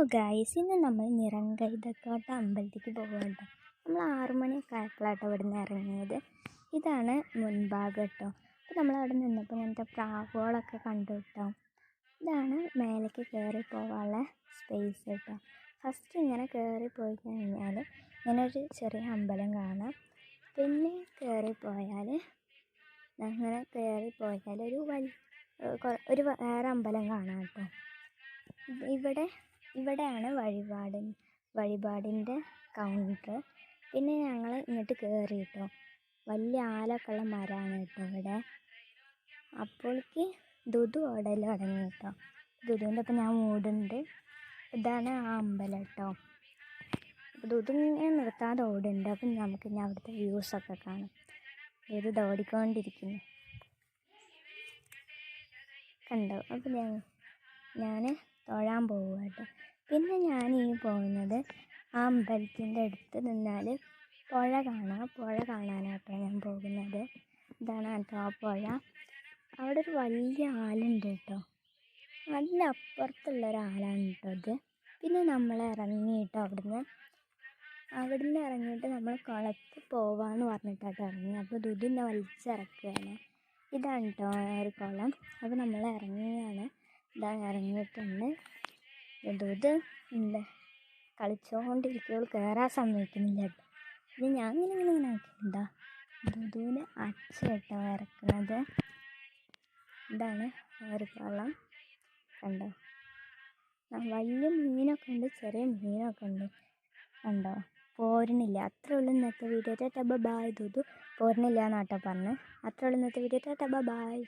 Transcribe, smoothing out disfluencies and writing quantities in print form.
Hello guys, ഇന്ന് നമ്മൾ നിറങ്കൈതക്കോട്ട അമ്പലത്തേക്ക് പോകുന്നുണ്ട്. നമ്മൾ 6 മണിയൊക്കെ ആയപ്പോഴാട്ടോ ഇവിടെ നിന്ന് ഇറങ്ങിയത്. ഇതാണ് മുൻഭാഗം കേട്ടോ. അപ്പോൾ നമ്മളവിടെ നിന്നപ്പോൾ ഇങ്ങനത്തെ പ്രാവുകളൊക്കെ കണ്ടു കേട്ടോ. ഇതാണ് മേലേക്ക് കയറി പോകാനുള്ള സ്പേസ് കേട്ടോ. ഫസ്റ്റ് ഇങ്ങനെ കയറി പോയി കഴിഞ്ഞാൽ ഇങ്ങനെ ഒരു ചെറിയ അമ്പലം കാണാം. പിന്നെ കയറിപ്പോയാൽ ഒരു വേറെ അമ്പലം കാണാം കേട്ടോ. ഇവിടെയാണ് വഴിപാടിൻ്റെ കൗണ്ടർ. പിന്നെ ഞങ്ങൾ ഇങ്ങോട്ട് കയറി കേട്ടോ. വലിയ ആലൊക്കെ ഉള്ള മരമാണ് കേട്ടോ ഇവിടെ. അപ്പോഴേക്ക് ദുദു ഓടൽ തുടങ്ങി കേട്ടോ. ദുദുവിൻ്റെ ഒപ്പം ഞാൻ മൂടുന്നുണ്ട്. ഇതാണ് ആ അമ്പലം കേട്ടോ. അപ്പോൾ ദുദു ഇങ്ങനെ നിർത്താതെ ഓടുന്നുണ്ട്. അപ്പം നമുക്ക് ഇനി അവിടുത്തെ വ്യൂസൊക്കെ കാണാം. ദുദു ഓടിക്കൊണ്ടിരിക്കുന്നു കണ്ടോ. അപ്പം ഞാൻ തൊഴാൻ പോവുക കേട്ടോ. പിന്നെ ഞാൻ ഈ പോകുന്നത് ആ അമ്പലത്തിൻ്റെ അടുത്ത് നിന്നാൽ പുഴ കാണാം. പുഴ കാണാനാട്ടോ ഞാൻ പോകുന്നത്. ഇതാണ് കേട്ടോ ആ പുഴ. അവിടെ ഒരു വലിയ ആലുണ്ട് കേട്ടോ. നല്ല അപ്പുറത്തുള്ളൊരാലാണ് കേട്ടോ ഇത്. പിന്നെ നമ്മൾ ഇറങ്ങിയിട്ടോ അവിടുന്ന് ഇറങ്ങിയിട്ട് നമ്മൾ കുളത്ത് പോവാമെന്ന് പറഞ്ഞിട്ടാട്ടോ ഇറങ്ങി. അപ്പോൾ ദുദിനെ വലിച്ചിറക്കുകയാണ്. ഇതാണ് കേട്ടോ ഒരു കുളം. അപ്പോൾ നമ്മൾ ഇറങ്ങിയാണ്. ഇറങ്ങിയിട്ടുണ്ട്. ദുദു ഉണ്ട് കളിച്ചുകൊണ്ടിരിക്കുമ്പോൾ കയറാൻ സമ്മതിക്കുന്നില്ല കേട്ടോ. പിന്നെ ഞാൻ ഇങ്ങനെ ആക്കിയിട്ടുണ്ടോ. ദുദുവിന് അച്ഛ കേട്ടോ ഇറക്കുന്നത്. ഇതാണ് ഒരു കുളം കണ്ടോ. വലിയ മീനൊക്കെ ഉണ്ട്, ചെറിയ മീനൊക്കെ ഉണ്ട് കണ്ടോ. പോരണില്ല. അത്രേ ഉള്ളൂ ഇന്നത്തെ വീഡിയോ. Tata bye. ദുദു പോരണില്ല എന്നാട്ടോ പറഞ്ഞ്. അത്രേ ഉള്ളൂ ഇന്നത്തെ വീഡിയോ. Tata by.